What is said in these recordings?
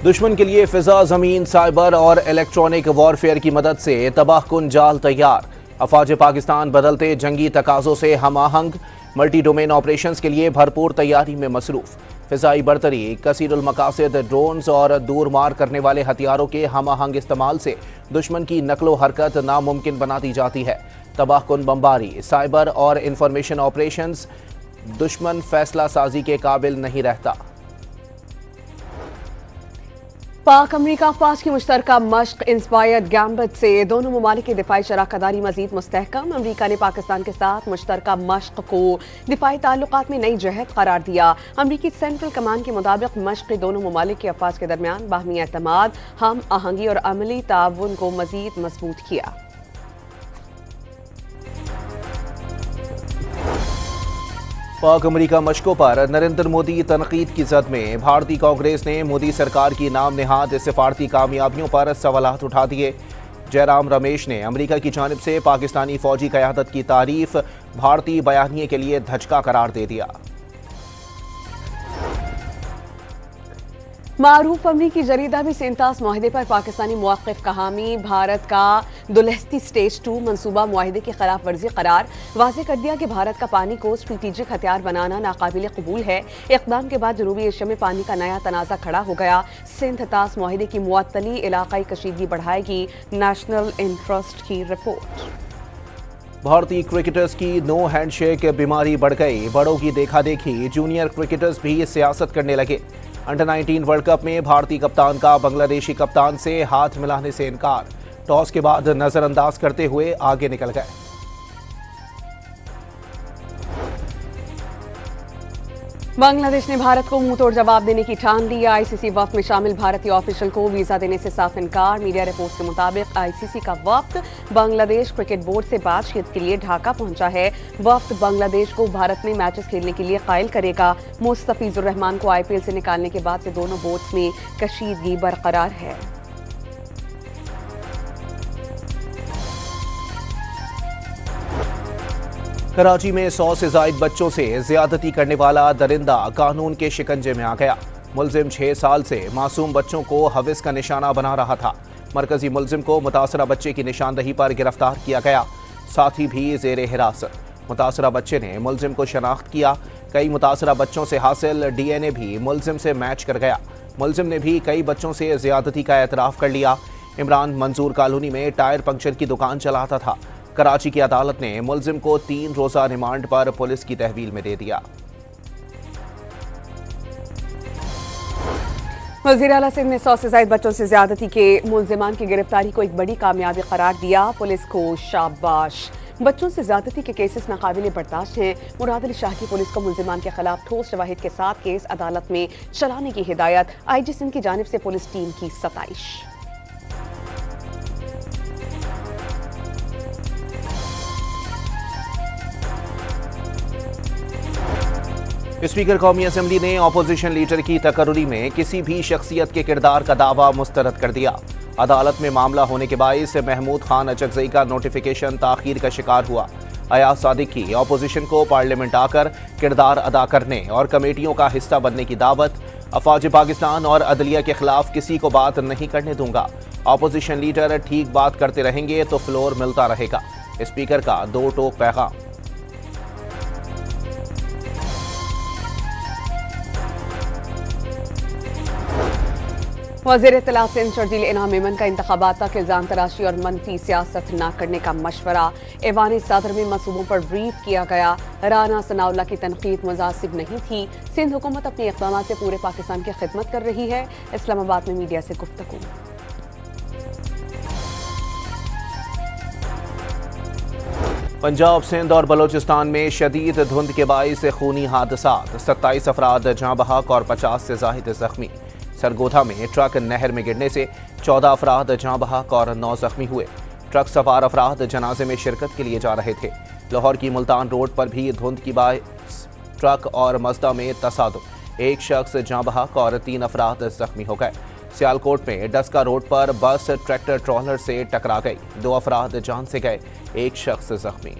दुश्मन के लिए फिजा, जमीन, साइबर और इलेक्ट्रॉनिक वॉरफेयर की मदद से तबाहकुन जाल तैयार। अफवाज पाकिस्तान बदलते जंगी तकाजों से हम आहंग, मल्टी डोमेन ऑपरेशंस के लिए भरपूर तैयारी में मसरूफ। फिजाई बरतरी, कसीरुल मकासद ड्रोन्स और दूर मार करने वाले हथियारों के हम आहंग इस्तेमाल से दुश्मन की नकलो हरकत नामुमकिन बना दी जाती है। तबाहकुन बमबारी, साइबर और इंफॉर्मेशन ऑपरेशंस, दुश्मन फैसला साजी के काबिल नहीं रहता। पाक अमरीका अफवाज की मुश्तरका मश्क इंस्पायर्ड गैम्बिट से दोनों ममालिक की दिफाई शराकदारी मजीद मुस्तहकम। अमरीका ने पाकिस्तान के साथ मुश्तरका मश्क को दिफाई ताल्लुकात में नई जहत करार दिया। अमरीकी सेंट्रल कमान के मुताबिक मश्क दोनों ममालिक के अफवाज के दरमियान बाहमी एतमाद, हम आहंगी और अमली ताउन को मजीद मजबूत किया। पाक अमरीका मशकों पर नरेंद्र मोदी तनकीद की जद में भारतीय कांग्रेस ने मोदी सरकार की नाम नेहाद सिफारती कामयाबियों पर सवालात उठा दिए। जयराम रमेश ने अमरीका की जानिब से पाकिस्तानी फौजी क़यादत की तारीफ भारतीय बयानिए के लिए धचका करार दे दिया। मारूफ अमरीकी जरीदा भी सेंतास मुआहदे पर पाकिस्तानी मौक़िफ़ का हामी, भारत का दुलहस्ती स्टेज 2 मनसूबा मुआहदे की खिलाफ वर्जी करार। वाज़ेह कर दिया कि भारत का पानी को स्ट्रेटेजिक हथियार बनाना नाकाबिल कबूल है। इक़दाम के बाद जनूबी एशिया में पानी का नया तनाज़ा खड़ा हो गया। सिंध तास मुआहदे की मुअत्तली इलाक़ाई कशीदगी बढ़ाएगी, नेशनल इंटरेस्ट की रिपोर्ट। भारतीय क्रिकेटर्स की नो हैंडशेक बीमारी बढ़ गई, बड़ों की देखा देखी जूनियर क्रिकेटर्स भी सियासत करने लगे। अंडर 19 वर्ल्ड कप में भारतीय कप्तान का बांग्लादेशी कप्तान से हाथ मिलाने से इनकार, टॉस के बाद नजरअंदाज करते हुए आगे निकल गए। बांग्लादेश ने भारत को मुंह तोड़ जवाब देने की ठान ली। आईसीसी वफ्द में शामिल भारतीय ऑफिशियल को वीजा देने से साफ इनकार। मीडिया रिपोर्ट्स के मुताबिक आईसीसी का वफ्द बांग्लादेश क्रिकेट बोर्ड से बातचीत के लिए ढाका पहुंचा है। वफ्द बांग्लादेश को भारत में मैचेस खेलने के लिए कायल करेगा। मुस्तफिजुर रहमान को आईपीएल से निकालने के बाद से दोनों बोर्ड्स में कशीदगी बरकरार है। कराची में 100 से जायद बच्चों से ज्यादती करने वाला दरिंदा कानून के शिकंजे में आ गया। मुलजिम 6 साल से मासूम बच्चों को हविस का निशाना बना रहा था। मरकजी मुलजिम को मुतासरा बच्चे की निशानदही पर गिरफ्तार किया गया, साथी भी जेर हिरासत। मुतासरा बच्चे ने मुलजिम को शनाख्त किया। कई मुतासरा बच्चों से हासिल डीएनए भी मुलजिम से मैच कर गया। मुलजिम ने भी कई बच्चों से ज्यादती का एतराफ़ कर लिया। इमरान मंजूर कॉलोनी में टायर पंक्चर की दुकान चलाता था। कराची की अदालत ने मुलजिम को 3 रोज़ा रिमांड पर पुलिस की तहवील में दे दिया। वज़ीर आला सिंध ने 100 से ज़ायद बच्चों से ज्यादती के मुलजिमान की गिरफ्तारी को एक बड़ी कामयाबी करार दिया। पुलिस को शाबाश। बच्चों से ज्यादती के केसेस नाकाबिले बर्दाश्त हैं। मुराद अली शाह की पुलिस को मुलजिमान के खिलाफ ठोस शवाहिद के साथ केस अदालत में चलाने की हिदायत। आईजी सिंध की जानिब से पुलिस टीम की सताइश। स्पीकर कौमी असम्बली ने अपोजिशन लीडर की तकर्री में किसी भी शख्सियत के किरदार का दावा मुस्तरद कर दिया। अदालत में मामला होने के बायस महमूद खान अचकजई का नोटिफिकेशन ताखीर का शिकार हुआ। अयाज सादिक की अपोजिशन को पार्लियामेंट आकर किरदार अदा करने और कमेटियों का हिस्सा बनने की दावत। अफवाज पाकिस्तान और अदलिया के खिलाफ किसी को बात नहीं करने दूंगा। अपोजिशन लीडर ठीक बात करते रहेंगे तो फ्लोर मिलता रहेगा। स्पीकर का 2 टोक पैगाम। वज़ीर इत्तलात सिंध शर्जील इनाम मेमन का इंतखाबात तक इल्जाम तराशी और मनफी सियासत न करने का मशवरा। ऐवान सदर में मंसूबों पर ब्रीफ किया गया। राना सनाउल्लाह की तनकीद मुनासिब नहीं थी। सिंध हुकूमत अपने इक़दाम से पूरे पाकिस्तान की खिदमत कर रही है। इस्लामाबाद में मीडिया से गुफ्तगू। पंजाब, सिंध और बलोचिस्तान में शदीद धुंध के बाइस खूनी हादसात। 27 अफराद जाँ बहक और 50 से ज़ायद जख्मी। सरगोधा में ट्रक नहर में गिरने से 14 अफराद जाँ बहक और 9 जख्मी हुए। ट्रक सवार अफराद जनाजे में शिरकत के लिए जा रहे थे। लाहौर की मुल्तान रोड पर भी धुंध की बाइस ट्रक और मज़दा में तसादुम। एक शख्स जाँ बहक और 3 अफराद जख्मी हो गए। सियालकोट में डस्का रोड पर बस ट्रैक्टर ट्रॉलर से टकरा गई। 2 अफराद जान से गए, एक शख्स जख्मी।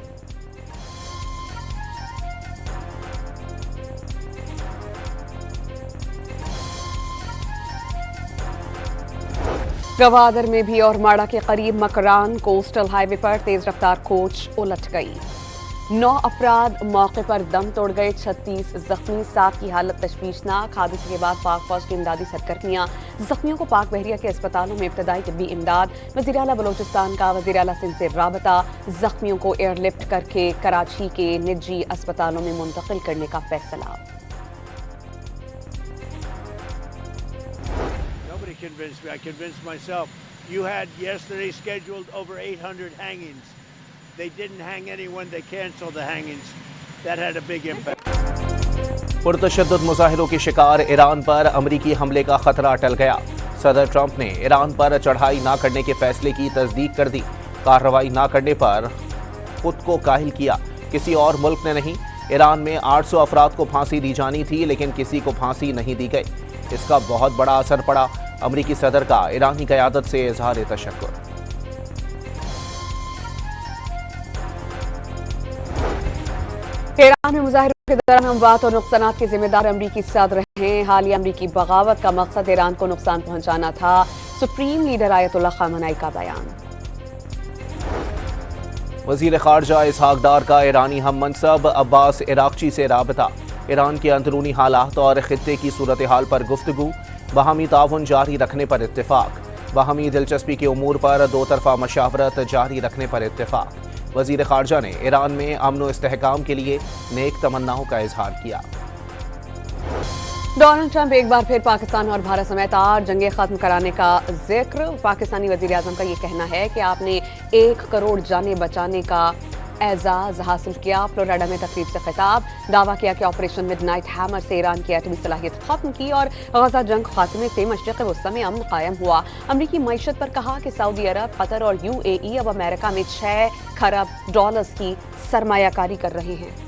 गवादर में भी और माड़ा के करीब मकरान कोस्टल हाईवे पर तेज रफ्तार कोच उलट गई। 9 अफराद मौके पर दम तोड़ गए, 36 जख्मी, 7 की हालत तशवीशनाक। हादसे के बाद पाक फौज की इमदादी सरगर्मियां, जख्मियों को पाक बहरिया के अस्पतालों में इब्तदाई तिब्बी इमदाद। वज़ीर आला बलोचिस्तान का वज़ीर आला सिंध से राबता, जख्मियों को एयरलिफ्ट करके कराची के निजी अस्पतालों में मुंतकिल करने का फैसला। Nobody convinced me. I convinced myself. You had yesterday scheduled over 800 hangings. They didn't hang anyone. They canceled the hangings. That had a big impact. पुरतशद्दुद मुजाहिरों के शिकार ईरान पर अमरीकी हमले का खतरा टल गया। सदर ट्रंप ने ईरान पर चढ़ाई न करने के फैसले की तस्दीक कर दी। कार्रवाई न करने पर खुद को काहिल किया, किसी और मुल्क ने नहीं। ईरान में 800 अफराद को फांसी दी जानी थी, लेकिन किसी को फांसी नहीं दी गई। इसका बहुत बड़ा असर पड़ा। अमरीकी सदर का ईरानी क़यादत से इजहार तशक्कुर। ईरान में मुजाहिरों के दौरान अमवात और नुकसानात के जिम्मेदार अमरीकी सदर हैं। हालिया अमरीकी बगावत का मकसद ईरान को नुकसान पहुंचाना था। सुप्रीम लीडर आयतुल्लाह खामनेई का बयान। वज़ीर ख़ारजा इसहाक डार का ईरानी हम मनसब अब्बास इराक़ची से राबता। ईरान के अंदरूनी हालात और ख़ित्ते की सूरत हाल पर गुफ्तगू, बाहमी ताउन जारी रखने पर इत्तेफाक। बाहमी दिलचस्पी के उमूर पर दो तरफ़ा मशावरत जारी रखने पर इत्तेफाक। वज़ीर ख़ारजा ने ईरान में अमन व इस्तेहकाम के लिए नेक तमन्नाओं का इजहार किया। डोनाल्ड ट्रंप एक बार फिर पाकिस्तान और भारत समेत 8 जंगें खत्म कराने का जिक्र। पाकिस्तानी वज़ीर आज़म का ये कहना है कि आपने 1 करोड़ जानें बचाने का एजाज़ हासिल किया। फ्लोरिडा में तकरीब से खिताब, दावा किया कि ऑपरेशन मिडनाइट हैमर से ईरान की एटमी सलाहियत खत्म की और गजा जंग खात्मे से मशरिक़ वस्ती में अमन कायम हुआ। अमरीकी मईशत पर कहा कि सऊदी अरब, कतर और UAE अब अमेरिका में $6 खरब की सरमायाकारी कर रहे हैं।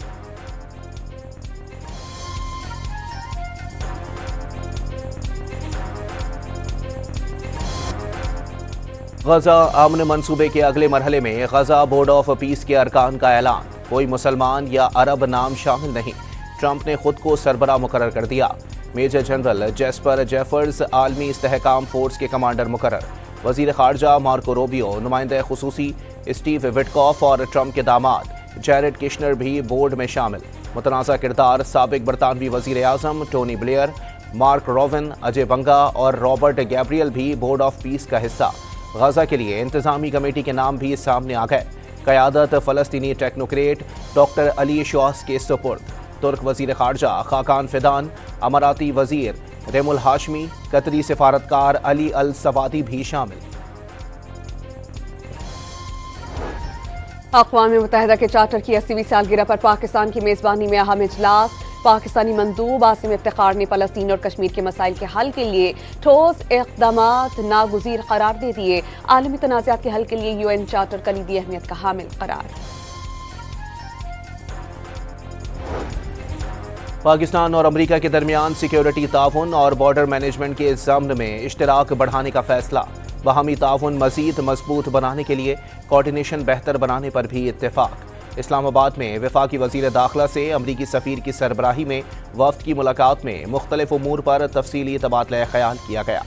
गजा अमन मंसूबे के अगले मरहले में गजा बोर्ड ऑफ पीस के अरकान का ऐलान। कोई मुसलमान या अरब नाम शामिल नहीं। ट्रंप ने खुद को सरबरा मुकर्रर कर दिया। मेजर जनरल जेस्पर जेफर्स आलमी इस्तेहकाम फोर्स के कमांडर मुकर्रर। वज़ीर ख़ारजा मार्को रूबियो, नुमाइंदा खुसूसी स्टीव विटकॉफ और ट्रंप के दामाद जैरेड किशनर भी बोर्ड में शामिल। मुतनाज़ा किरदार साबिक बरतानवी वज़ीर आज़म Tony Blair, Mark Rowan, Ajay Banga और रॉबर्ट गैब्रियल भी बोर्ड ऑफ पीस का हिस्सा। गजा के लिए इंतजामी कमेटी के नाम भी सामने आ गए। क़यादत फ़लस्तीनी टेक्नोक्रेट डॉक्टर अली शौस के सुपुर्द। तुर्क वज़ीर ख़ारजा खाकान फ़िदान, अमाराती वज़ीर रेमुल हाशमी, कतरी सिफारतकार अली अल सवादी भी शामिल। अक़वाम मुत्तहिदा के चार्टर की 80वीं सालगिरह पर पाकिस्तान की मेज़बानी में अहम इजलास। पाकिस्तानी मंदूब आसिम इफ्तिखार ने फ़लस्तीन और कश्मीर के मसाइल के हल के लिए ठोस इक़दामात नागुज़ीर करार दे दिए। आलमी तनाज़ात के हल के लिए UN चार्टर कलीदी अहमियत का हामिल करार। पाकिस्तान और अमरीका के दरमियान सिक्योरिटी ताउन और बॉर्डर मैनेजमेंट के ज़म्न में इश्तराक बढ़ाने का फैसला। बाहमी ताउन मज़ीद मजबूत बनाने के लिए कोऑर्डिनेशन बेहतर बनाने पर भी इत्तेफाक। इस्लामाबाद में वफाकी वज़ीर दाखिला से अमरीकी सफ़ीर की सरबराही में वफ़द की मुलाकात में मुख्तलिफ उमूर पर तफसीली तबादला ख्याल किया गया।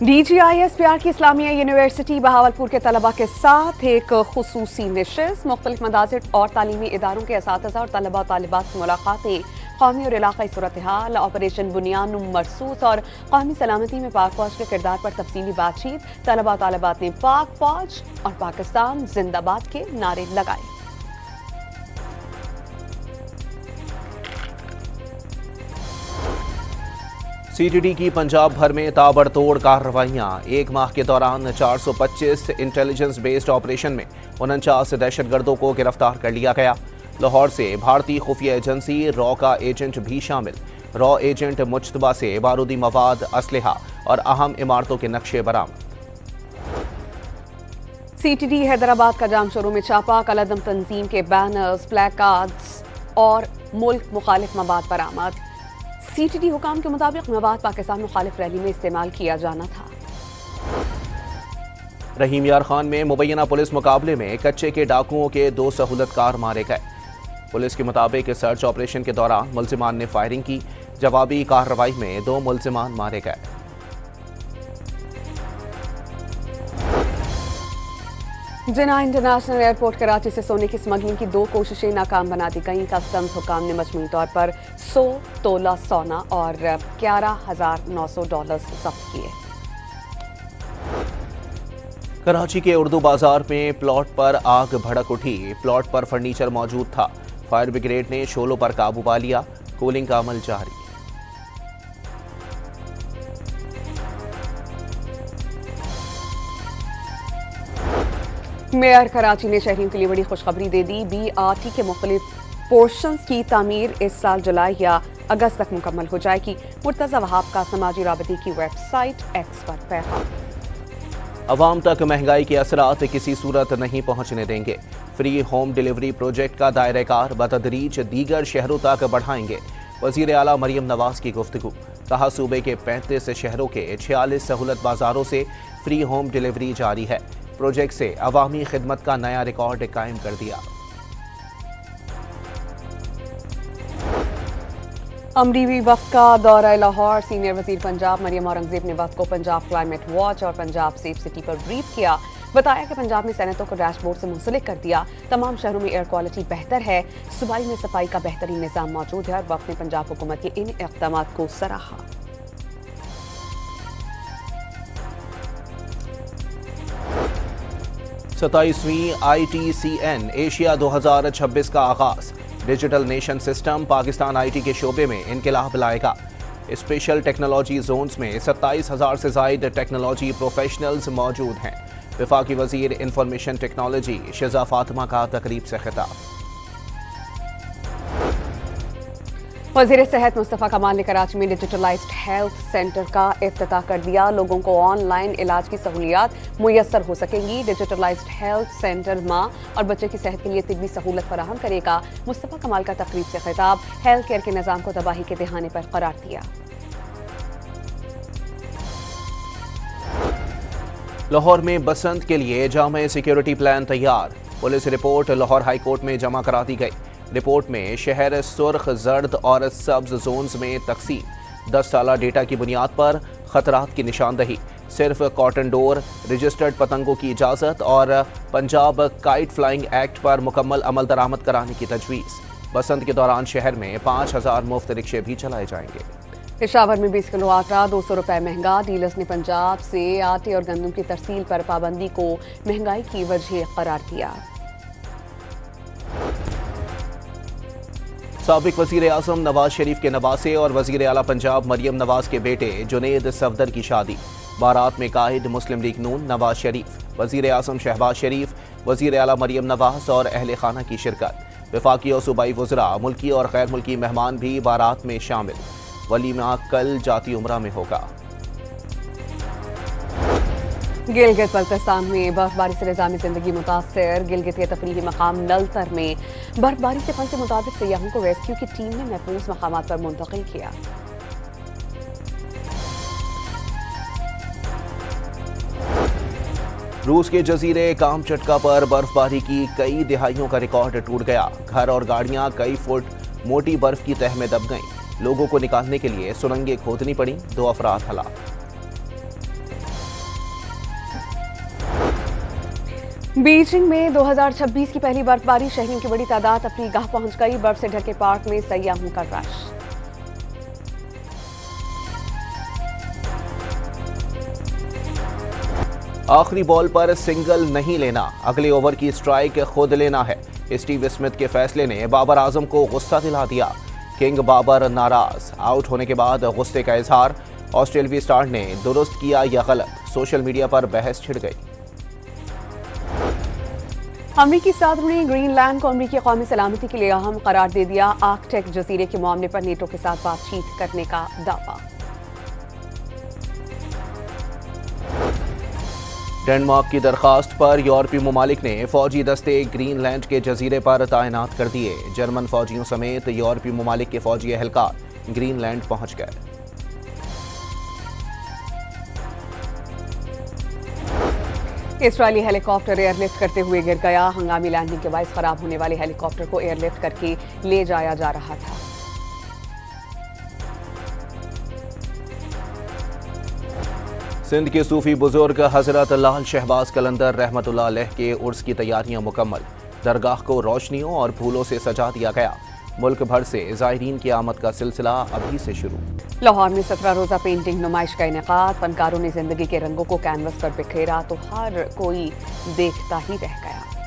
DGISPR की इस्लामिया यूनिवर्सिटी बहावलपुर के तलबा के साथ एक खुसूसी नशिस्त। मुख्तलिफ मदारिस और तालीमी इदारों के असातिज़ा और तलबा तालिबात से मुलाकातें। कौमी और इलाक़ाई सूरत हाल, ऑपरेशन बुनियान मरसूस और कौमी सलामती में पाक फौज के किरदार पर तफसीली बातचीत। तलबा तालिबात ने पाक फौज और पाकिस्तान जिंदाबाद के नारे लगाए। CTD की पंजाब भर में ताबड़तोड़ कार्रवाइयाँ। एक माह के दौरान 425 इंटेलिजेंस बेस्ड ऑपरेशन में 49 दहशतगर्दों को गिरफ्तार कर लिया गया। लाहौर से भारतीय खुफिया एजेंसी रॉ का एजेंट भी शामिल। रॉ एजेंट मुश्तबा से बारूदी मवाद, असलहा और अहम इमारतों के नक्शे बरामद। CTD हैदराबाद का जाम शोरूम में छापा। कलअदम तंजीम के बैनर्स, प्ले कार्ड्स और मुल्क मुखालिफ मवाद बरामद। CTD हुकाम के मुताबिक मवाद पाकिस्तान मुखालिफ रैली में इस्तेमाल किया जाना था। रहीम यार खान में मुबैना पुलिस मुकाबले में कच्चे के डाकुओं के 2 सहूलतकार मारे गए। पुलिस के मुताबिक सर्च ऑपरेशन के दौरान मुल्जिमान ने फायरिंग की। जवाबी कार्रवाई में 2 मुल्जिमान मारे गए। जिना इंटरनेशनल एयरपोर्ट कराची से सोने की स्मगलिंग की 2 कोशिशें नाकाम बना दी गईं। कस्टम्स हुकाम ने मजमूई तौर पर 100 तोला सोना और $11,900 जब्त किए। कराची के उर्दू बाजार में प्लॉट पर आग भड़क उठी। प्लॉट पर फर्नीचर मौजूद था। फायर ब्रिगेड ने शोलों पर काबू पा लिया। कूलिंग का अमल जारी। मेयर कराची ने शहरियों के लिए बड़ी खुशखबरी दे दी। BRT के मुख्तलिफ पोर्शंस की तामीर इस साल जुलाई या अगस्त तक मुकम्मल हो जाएगी। मुर्तज़ा वहाब का समाजी राबते की वेबसाइट एक्स पर पैगाम। अवाम तक महंगाई के असरात किसी सूरत नहीं पहुंचने देंगे। फ्री होम डिलीवरी प्रोजेक्ट का दायरेकार बतदरीज दीगर शहरों तक बढ़ाएंगे। वज़ीर आला मरियम नवाज की गुफ्तगू। कहा सूबे के 35 शहरों के 46 सहूलत बाजारों से फ्री होम डिलीवरी जारी है। प्रोजेक्ट से अवामी खिदमत का नया रिकॉर्ड कायम कर दिया। अमरीवी वफ्द का दौरा लाहौर। सीनियर वजीर पंजाब मरियम औरंगजेब ने वफ्द को पंजाब क्लाइमेट वॉच और पंजाब सेफ सिटी पर ब्रीफ किया। बताया कि पंजाब में सैनिकों को डैशबोर्ड से मुंसलिक कर दिया। तमाम शहरों में एयर क्वालिटी बेहतर है। सूबाई में सफाई का बेहतरीन निज़ाम मौजूद है और वफ्द ने पंजाब हुकूमत के इन इक़दाम को सराहा। 27वीं ITCN एशिया 2026 का आगाज। Digital nation system Pakistan IT के शोबे में इनकलाब लाएगा। स्पेशल टेक्नोलॉजी जोन्स में 27,000 से जायद टेक्नोलॉजी प्रोफेशनल्स मौजूद हैं। वफाकी वजीर इंफॉर्मेशन टेक्नोलॉजी शिजा फातिमा का तकरीब से खिताब। वज़ीर सेहत मुस्तफ़ा कमाल ने कराची में डिजिटलाइज्ड हेल्थ सेंटर का इफ्तिताह कर दिया। लोगों को ऑनलाइन इलाज की सहूलियात मुयस्सर हो सकेंगी। डिजिटलाइज्ड हेल्थ सेंटर माँ और बच्चे की सेहत के लिए तिब्बी सहूलत फराहम करेगा। मुस्तफ़ा कमाल का तकरीब से खिताब। हेल्थ केयर के निज़ाम को तबाही के दहाने पर करार दिया। लाहौर में बसंत के लिए जामा सिक्योरिटी प्लान तैयार। Police report Lahore high court में जमा करा दी गई। रिपोर्ट में शहर सुर्ख, जर्द और सब्ज जोन्स में तकसीम। 10 साला डेटा की बुनियाद पर खतरात की निशानदही। सिर्फ कॉटन डोर, रजिस्टर्ड पतंगों की इजाज़त और पंजाब काइट फ्लाइंग एक्ट पर मुकम्मल अमल दरामद कराने की तजवीज़। बसंत के दौरान शहर में 5,000 मुफ्त रिक्शे भी चलाए जाएंगे। पेशावर में 20 किलो आटा 200 रुपए महंगा। डीलर्स ने पंजाब से आटे और गंदम की तरसील पर पाबंदी को महंगाई की वजह करार दिया। साबिक वज़ीर आज़म नवाज शरीफ के नवासे और वज़ीर आला पंजाब मरियम नवाज के बेटे जुनेद सफदर की शादी। बारात में काहिद मुस्लिम लीग नून नवाज शरीफ, वज़ीर आज़म शहबाज शरीफ, वज़ीर आला मरियम नवाज और अहले खाना की शिरकत। वफाकी और सूबाई वज़रा, मुल्की और गैर मुल्की मेहमान भी बारात में शामिल। वलीमा कल जाती उम्रा में होगा। गिलगित बल्तिस्तान में बर्फबारी से निज़ामी जिंदगी मुतासर। गिलगित के तफरीही मकाम नलतर में बर्फबारी से फंसे मुताबिक सयाहों को रेस्क्यू की टीम ने महफूज मकामात पर मुंतकिल किया। रूस के जजीरे कामचटका पर बर्फबारी की कई दिहाइयों का रिकॉर्ड टूट गया। घर और गाड़ियां कई फुट मोटी बर्फ की तह में दब गईं। लोगों को निकालने के लिए सुरंगें खोदनी पड़ी। 2 अफराद हलाक। बीजिंग में 2026 की पहली बर्फबारी। शहरियों की बड़ी तादाद अपनी गाह पहुंच गई। बर्फ से ढके पार्क में सयाहों का रश। आखिरी बॉल पर सिंगल नहीं लेना, अगले ओवर की स्ट्राइक खुद लेना है। स्टीव स्मिथ के फैसले ने बाबर आजम को गुस्सा दिला दिया। किंग बाबर नाराज। आउट होने के बाद गुस्से का इजहार। ऑस्ट्रेलियाई स्टार ने दुरुस्त किया या गलत, सोशल मीडिया पर बहस छिड़ गई। अमरीकी सदर ने ग्रीनलैंड को अमरीकी कौमी सलामती के लिए अहम करार दे दिया। आर्कटिक जजीरे के मामले पर नेटो के साथ बातचीत करने का दावा। डेनमार्क की दरखास्त पर यूरोपीय ममालिक ने फौजी दस्ते ग्रीनलैंड के जजीरे पर तैनात कर दिए। जर्मन फौजियों समेत यूरोपीय ममालिक के फौजी एहलकार ग्रीनलैंड पहुंच गए। इजरायली हेलीकॉप्टर एयरलिफ्ट करते हुए गिर गया। हंगामी लैंडिंग के बायस खराब होने वाले हेलीकॉप्टर को एयरलिफ्ट करके ले जाया जा रहा था। सिंध के सूफी बुजुर्ग हजरत लाल शहबाज कलंदर रहमतुल्लाह अलैह के उर्स की तैयारियां मुकम्मल। दरगाह को रोशनियों और फूलों से सजा दिया गया। मुल्क भर से ज़ायरीन की आमद का सिलसिला अभी से शुरू। लाहौर में 17 रोज़ा पेंटिंग नुमाइश का इनेकाद। फनकारों ने जिंदगी के रंगों को कैनवस पर बिखेरा तो हर कोई देखता ही रह गया।